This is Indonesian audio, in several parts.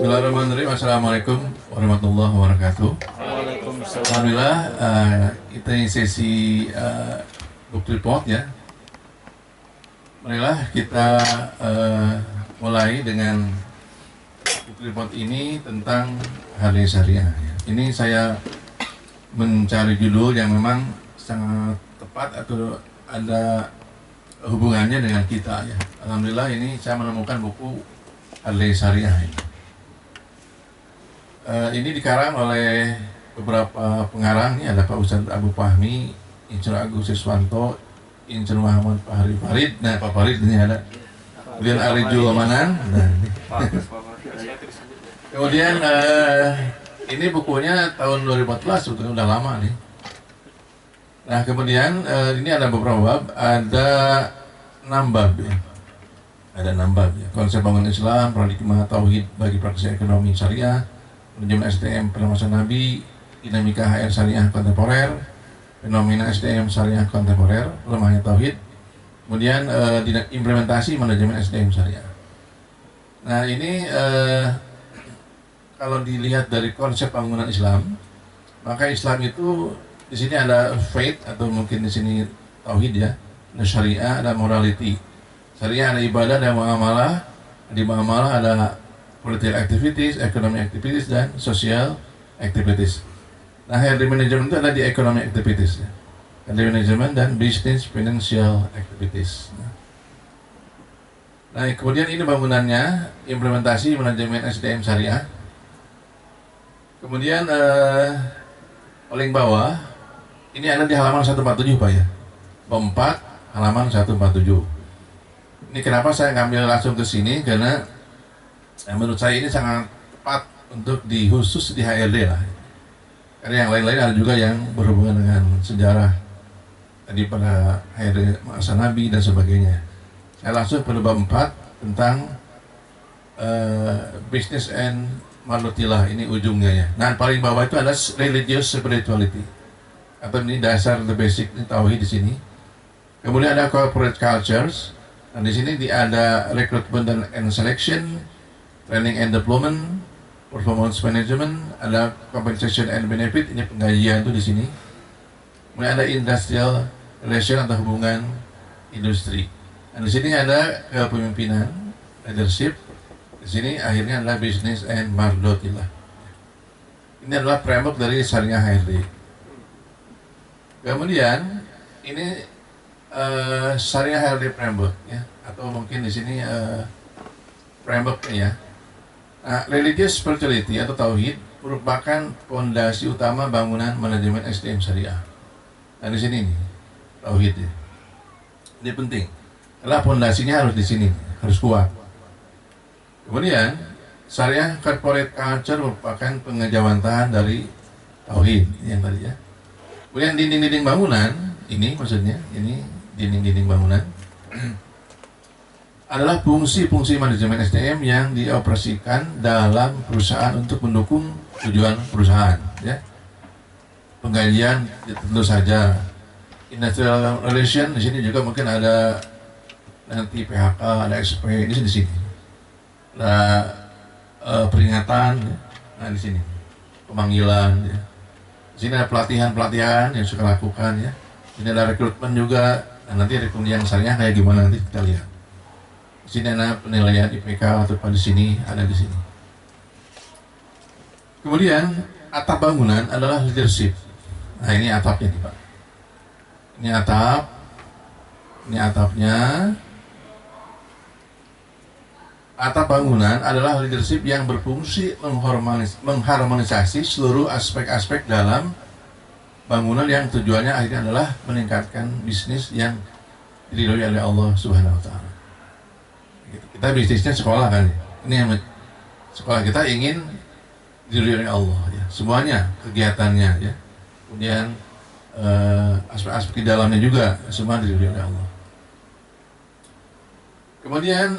Bismillahirrahmanirrahim. Assalamualaikum warahmatullahi wabarakatuh. Waalaikumsalam. Alhamdulillah, kita ini sesi book report ya. Marilah kita mulai dengan book report ini tentang Harley Syariah. Ini saya mencari judul yang memang sangat tepat atau ada hubungannya dengan kita ya. Alhamdulillah ini saya menemukan buku Harley Syariah ini. Ini dikarang oleh beberapa pengarang. Ini ada Pak Ustadz Abu Fahmi, Insinyur Agus Siswanto, Insinyur Muhammad Fahri Farid. Nah, Pak Farid ini ada. Kemudian Ali Julamanan. Nah, ini. Kemudian ini bukunya tahun 2014, sebetulnya udah lama nih. Nah, kemudian ini ada beberapa bab, ada 6 bab ya. Ada 6 bab ya. Konsep bangunan Islam, paradigma tauhid bagi praktisi ekonomi syariah, manajemen SDM pada masa Nabi, dinamika HR syariah kontemporer, fenomena SDM syariah kontemporer, lemahnya tauhid, kemudian implementasi manajemen SDM syariah. Nah ini kalau dilihat dari konsep bangunan Islam, maka Islam itu di sini ada faith atau mungkin di sini tauhid ya, ada syariah, ada morality. Syariah ada ibadah, ada muamalah, di muamalah ada political activities, economic activities, dan social activities. Nah, healthy management itu ada di economic activities ya. Healthy management dan business financial activities. Nah, kemudian ini bangunannya, implementasi manajemen SDM syariah. Kemudian paling bawah ini ada di halaman 147 Pak ya. Bab 4 halaman 147. Ini kenapa saya ngambil langsung ke sini, karena menurut saya ini sangat tepat untuk khusus di HRD lah. Karena yang lain-lain ada juga yang berhubungan dengan sejarah tadi pada HRD masa Nabi dan sebagainya. Saya langsung pada bab 4 tentang business and marlutilah, ini ujungnya ya. Nah, paling bawah itu ada religious spirituality. Atau ini dasar the basic, ini tauhid di sini. Kemudian ada corporate cultures. Dan di sini ada recruitment and selection, training and deployment, performance management, ada compensation and benefit, ini penggajian itu di sini. Kemudian ada industrial relation atau hubungan industri. Dan di sini ada kepemimpinan, leadership. Di sini akhirnya adalah business and marlutilah. Ini adalah framework dari Syariah HRD. Kemudian ini Syariah HRD framework ya, atau mungkin di sini frameworknya ya. Nah, religious spirituality atau tauhid merupakan fondasi utama bangunan manajemen SDM syariah. Nah di sini nih tauhid ya. Ini penting. Karena fondasinya harus di sini, harus kuat. Kemudian syariah corporate culture merupakan pengejawantahan dari tauhid yang tadi ya. Kemudian dinding-dinding bangunan ini maksudnya ini dinding-dinding bangunan adalah fungsi-fungsi manajemen SDM yang dioperasikan dalam perusahaan untuk mendukung tujuan perusahaan ya. Penggajian tentu saja, industrial relation di sini juga mungkin ada nanti PHK, ada SP di sini. Ada peringatan ya. Nah di sini pemanggilan ya. Di sini ada pelatihan yang suka lakukan ya. Ini ada rekrutmen juga. Nah, nanti rekrutmen yang syariah kayak gimana nanti kita lihat. Di sini ada penilaian IPK atau di sini ada di sini. Kemudian atap bangunan adalah leadership. Nah ini atapnya nih Pak. Ini atap. Ini atapnya. Atap bangunan adalah leadership yang berfungsi mengharmonisasi seluruh aspek-aspek dalam bangunan yang tujuannya akhirnya adalah meningkatkan bisnis yang diridhoi oleh Allah Subhanahu wa taala. Kita bisnisnya sekolah kan. Ini yang sekolah kita ingin diridhoi oleh Allah ya. Semuanya kegiatannya ya. Kemudian aspek-aspek di dalamnya juga semua diridhoi oleh Allah. Kemudian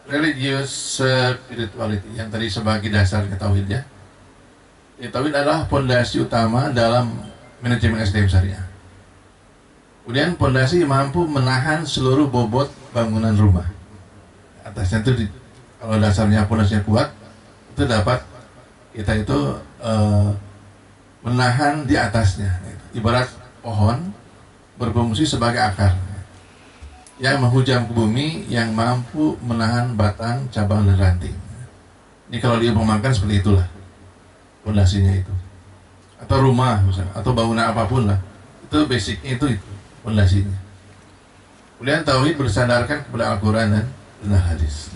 religious spirituality yang tadi sebagai dasar tauhid ya. Tauhid adalah fondasi utama dalam manajemen SDM syariah. Kemudian fondasi mampu menahan seluruh bobot bangunan rumah. Atasnya itu kalau dasarnya fondasinya kuat, itu dapat kita itu menahan di atasnya. Ibarat pohon berfungsi sebagai akar yang menghujam ke bumi, yang mampu menahan batang, cabang, dan ranting. Ini kalau diumpamakan seperti itulah fondasinya itu. Atau rumah misalnya, atau bangunan apapun lah, itu basicnya itu fondasinya. Kemudian tauhid bersandarkan kepada Al-Quran dan hadis.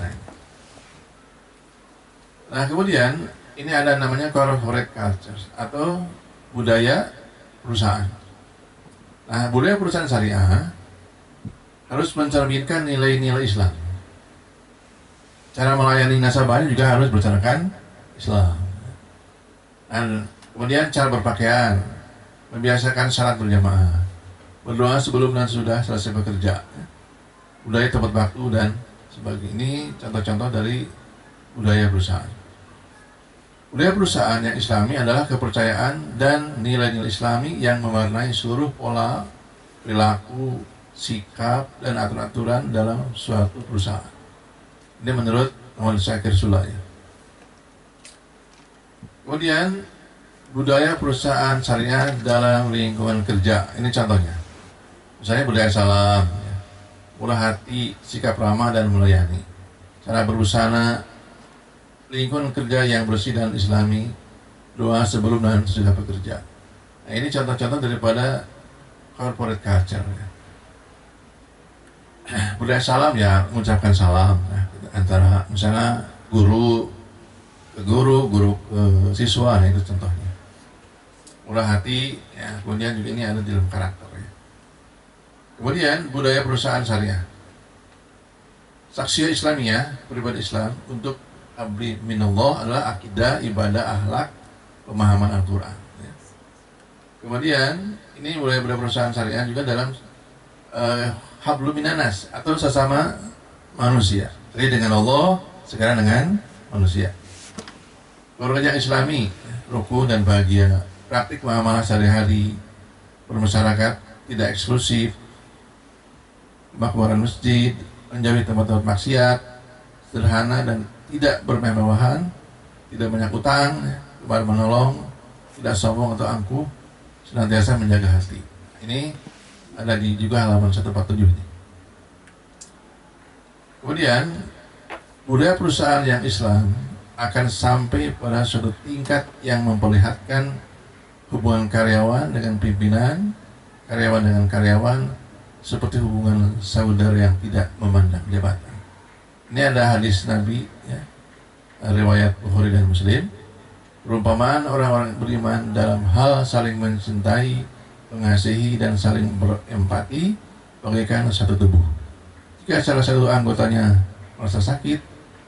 Nah kemudian ini ada namanya corporate culture atau budaya perusahaan. Nah budaya perusahaan syariah harus mencerminkan nilai-nilai Islam. Cara melayani nasabahnya juga harus berdasarkan Islam. Dan kemudian cara berpakaian, membiasakan salat berjamaah, berdoa sebelum dan sudah selesai bekerja, budaya tepat waktu dan sebagainya. Ini contoh-contoh dari budaya perusahaan. Budaya perusahaan yang Islami adalah kepercayaan dan nilai-nilai Islami yang mewarnai seluruh pola, perilaku, sikap, dan aturan-aturan dalam suatu perusahaan. Ini menurut Muhammad Syakir Sulaya. Kemudian budaya perusahaan syariah dalam lingkungan kerja. Ini contohnya. Misalnya budaya salam, murah hati, sikap ramah dan melayani, cara berbusana, lingkungan kerja yang bersih dan Islami, doa sebelum dan sesudah bekerja. Nah, ini contoh-contoh daripada corporate culture. Budaya salam ya mengucapkan salam antara misalnya guru ke guru ke siswa, itu contohnya. Murah hati, ya, kemudian juga ini ada di dalam karakter. Ya. Kemudian budaya perusahaan syariah, saksiyah Islamiyah, pribadi Islam untuk abdi minallah adalah akidah, ibadah, akhlak, pemahaman Al-Quran. Ya. Kemudian ini budaya perusahaan syariah juga dalam hablum minanas atau sesama manusia. Jadi dengan Allah, sekarang dengan manusia. Keluarga Islami, rukun dan bahagia, praktik muamalah sehari-hari, bermasyarakat, tidak eksklusif, makmuran masjid, menjauhi tempat-tempat maksiat, sederhana dan tidak bermewah-mewahan, tidak banyak utang, gemar menolong, tidak sombong atau angkuh, senantiasa menjaga hati. Ini ada di juga halaman 147 ini. Kemudian budaya perusahaan yang Islam akan sampai pada suatu tingkat yang memperlihatkan hubungan karyawan dengan pimpinan, karyawan dengan karyawan, seperti hubungan saudara yang tidak memandang jabatan. Ini ada hadis Nabi, ya, riwayat Bukhari dan Muslim. Perumpamaan orang-orang beriman dalam hal saling mencintai, mengasihi dan saling berempati bagaikan satu tubuh. Jika salah satu anggotanya merasa sakit,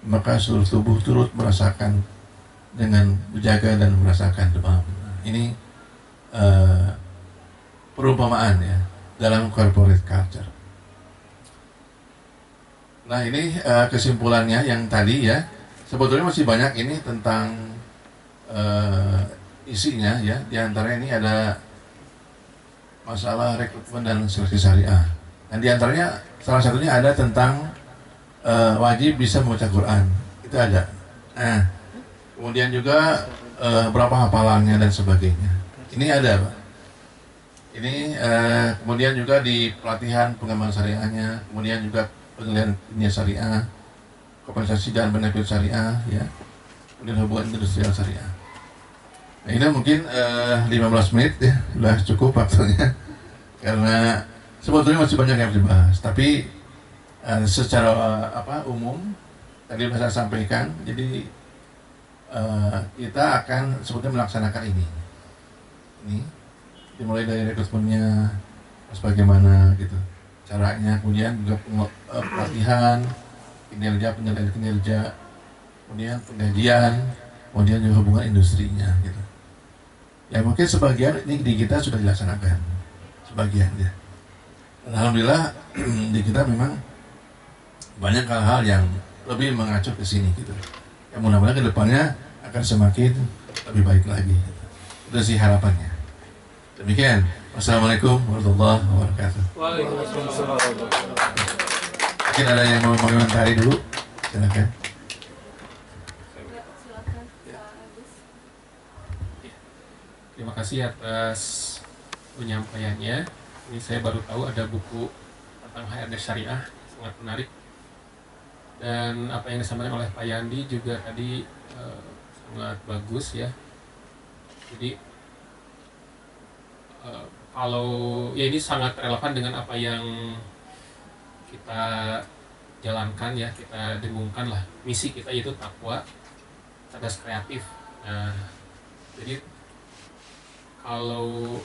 maka seluruh tubuh turut merasakan dengan menjaga dan merasakan demam. Ini perumpamaan ya dalam corporate culture. Nah ini kesimpulannya yang tadi ya, sebetulnya masih banyak ini tentang isinya ya. Di antara ini ada masalah rekrutmen dan seleksi syariah. Dan di antaranya salah satunya ada tentang wajib bisa membaca Quran, itu ada. Nah, kemudian juga berapa hafalannya dan sebagainya. Ini ada, Pak. Ini kemudian juga di pelatihan pengembangan syariahnya, kemudian juga penilaian kinerja syariah, kompensasi dan benefit syariah, ya, kemudian hubungan industrial syariah. Nah, ini mungkin 15 menit ya, sudah cukup waktunya, karena sebetulnya masih banyak yang dibahas, tapi secara umum tadi sudah saya sampaikan. Jadi kita akan sebetulnya melaksanakan ini dimulai dari rekrutmennya, bagaimana gitu caranya, kemudian juga pelatihan, penilaian kinerja, kemudian penggajian, kemudian juga hubungan industrinya gitu. Ya mungkin sebagian ini di kita sudah dilaksanakan, sebagian ya. Alhamdulillah di kita memang banyak hal-hal yang lebih mengacu ke sini gitu. Yang mudah-mudahan ke depannya akan semakin lebih baik lagi. Itu sih harapannya. Demikian. Wassalamualaikum warahmatullahi wabarakatuh. Waalaikumsalam. Mungkin ada yang mau mengomentari dulu, silakan. Terima kasih atas penyampaiannya. Ini saya baru tahu ada buku tentang HRD Syariah, sangat menarik. Dan apa yang disampaikan oleh Pak Yandi juga tadi sangat bagus ya. Jadi kalau ya ini sangat relevan dengan apa yang kita jalankan ya, kita dengungkan lah. Misi kita yaitu takwa, cerdas kreatif. Nah, jadi kalau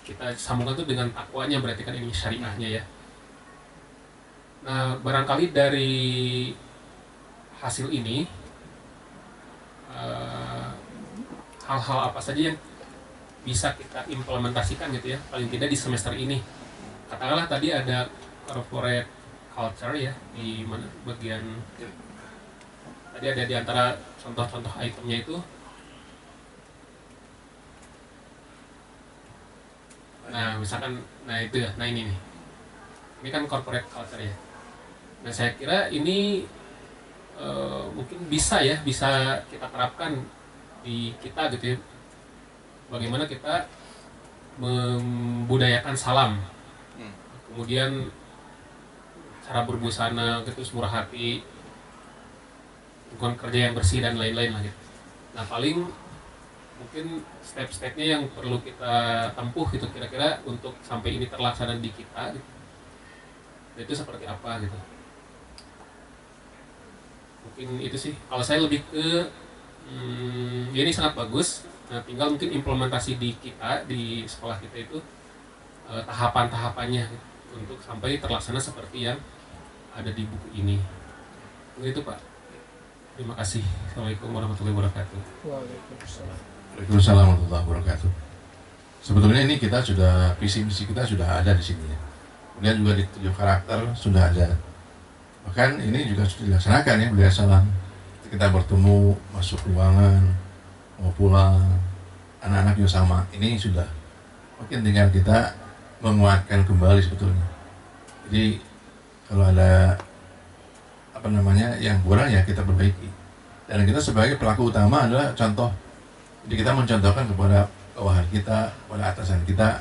kita sambungkan itu dengan takwanya, berarti kan ini syariahnya ya. Nah, barangkali dari hasil ini hal-hal apa saja yang bisa kita implementasikan gitu ya, paling tidak di semester ini. Katakanlah tadi ada corporate culture ya, di mana bagian tadi ada di antara contoh-contoh itemnya itu. Nah, misalkan, nah itu ya, nah ini nih. Ini kan corporate culture ya. Nah, saya kira ini mungkin bisa kita terapkan di kita gitu ya. Bagaimana kita membudayakan salam, kemudian cara berbusana gitu, murah hati, lingkungan kerja yang bersih dan lain-lain lah gitu. Nah, paling mungkin step-stepnya yang perlu kita tempuh gitu kira-kira untuk sampai ini terlaksana di kita gitu. Itu seperti apa gitu. Mungkin itu sih. Kalau saya lebih ke ya ini sangat bagus. Nah, tinggal mungkin implementasi di kita, di sekolah kita itu tahapan-tahapannya gitu, untuk sampai terlaksana seperti yang ada di buku ini. Begitu Pak. Terima kasih. Assalamualaikum warahmatullahi wabarakatuh. Waalaikumsalam warahmatullahi wabarakatuh. Sebetulnya ini kita sudah, visi misi kita sudah ada di sini ya. Kemudian juga di 7 karakter sudah ada. Bahkan ini juga sudah dilaksanakan ya, budaya salam. Kita bertemu, masuk ruangan, mau pulang, anak-anak juga sama. Ini sudah, mungkin tinggal kita menguatkan kembali sebetulnya. Jadi kalau ada apa namanya yang kurang ya kita perbaiki. Dan kita sebagai pelaku utama adalah contoh. Jadi kita mencontohkan kepada bawahan kita, kepada atasan kita,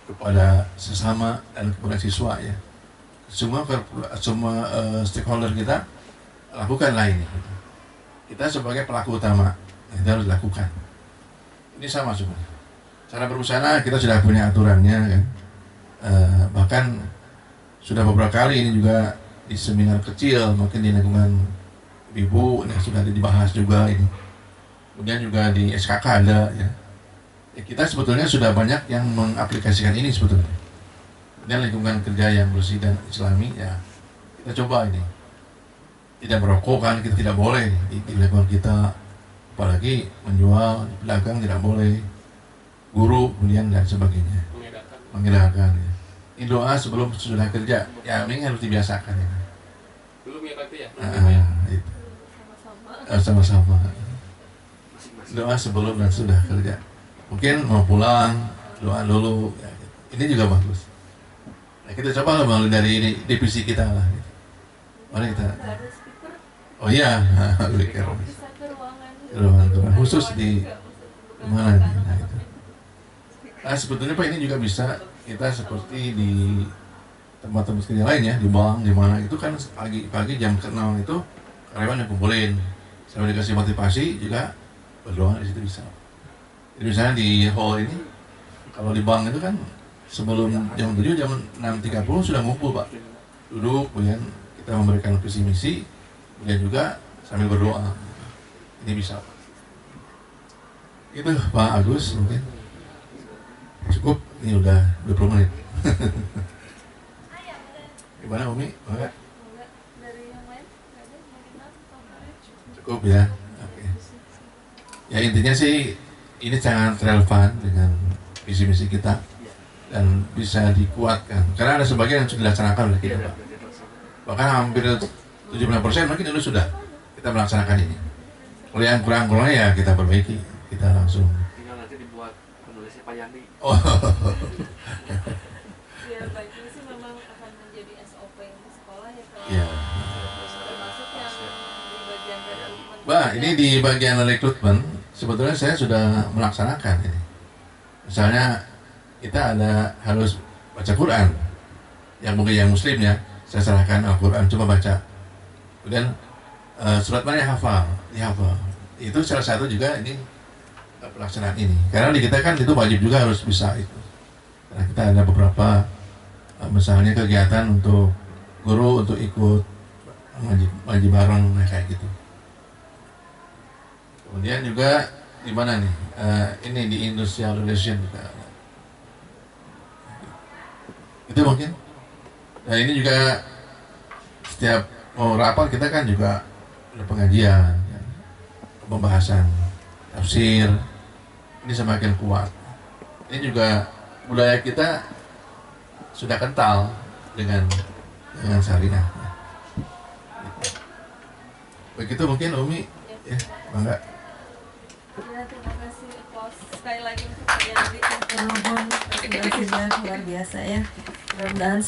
kepada sesama dan kepada siswa ya. Semua stakeholder kita lakukanlah ini. Kita sebagai pelaku utama kita harus lakukan. Ini sama semua. Cara berbusana kita sudah punya aturannya kan. Bahkan sudah beberapa kali ini juga di seminar kecil, mungkin di lingkungan ibu sudah dibahas juga ini. Kemudian juga di SKK ada ya. Kita sebetulnya sudah banyak yang mengaplikasikan ini sebetulnya. Dan lingkungan kerja yang bersih dan islami ya kita coba ini. Tidak merokok kan, kita tidak boleh di lingkungan kita, apalagi menjual, pedagang tidak boleh, guru kemudian dan sebagainya. Mengedarkan ya. Ini doa sebelum sudah kerja, ya ini harus dibiasakan ya. Belum ya Pak ya? Itu. Sama-sama. Doa sebelum dan sudah kerja. Mungkin mau pulang, doa dulu. Ya, gitu. Ini juga bagus. Nah, kita coba melalui dari divisi kita lah. Gitu. Mari kita. Oh iya, speaker. Ruangan khusus di mana nih? Nah, itu. Nah, sebetulnya Pak ini juga bisa kita seperti di tempat-tempat kerja lain ya, di bank, di mana itu kan pagi jam ke-6 itu karyawan yang kumpulin. Sambil dikasih motivasi juga berdoa di situ bisa. Jadi misalnya di hall ini, kalau di bank itu kan sebelum jam 7, jam 6.30 sudah ngumpul Pak. Duduk, kemudian kita memberikan visi misi, kemudian juga sambil berdoa. Ini bisa Pak. Itu Pak Agus mungkin. Cukup, ini udah 20 menit. Gimana Umi? Enggak? Cukup ya. Oke. Ya intinya sih ini sangat relevan dengan visi misi kita dan bisa dikuatkan karena ada sebagian yang sudah dilaksanakan oleh kita Pak. Bahkan hampir 70% mungkin itu sudah kita melaksanakan ini. Kalau yang kurang-kurangnya ya kita perbaiki, kita langsung. Tinggal nanti dibuat penulisnya Pak Yandi. Oh. Ya baiknya sih memang akan menjadi SOP di sekolah ya kalau Ya. termasuk yang di bagian rekrutmen. Bah, ini di bagian rekrutmen sebetulnya saya sudah melaksanakan ini. Misalnya kita harus baca Quran, yang mungkin yang Muslim ya, saya serahkan Al-Quran, coba baca. Kemudian surat mana yang dihafal. Itu salah satu juga ini pelaksanaan ini. Karena di kita kan itu wajib juga harus bisa itu. Karena kita ada beberapa misalnya kegiatan untuk guru untuk ikut ngaji bareng kayak gitu. Kemudian juga di mana nih? Ini di industrial relation juga. Itu mungkin. Dan ini juga setiap mau rapat kita kan juga ada pengajian, ya, pembahasan tafsir. Ini semakin kuat. Ini juga budaya kita sudah kental dengan syariah. Begitu mungkin Umi, ya, bangga. Ya, terima kasih Bos. Sekali lagi untuk Pak Yandi. Mohon terima kasih luar biasa ya. Mudah-mudahan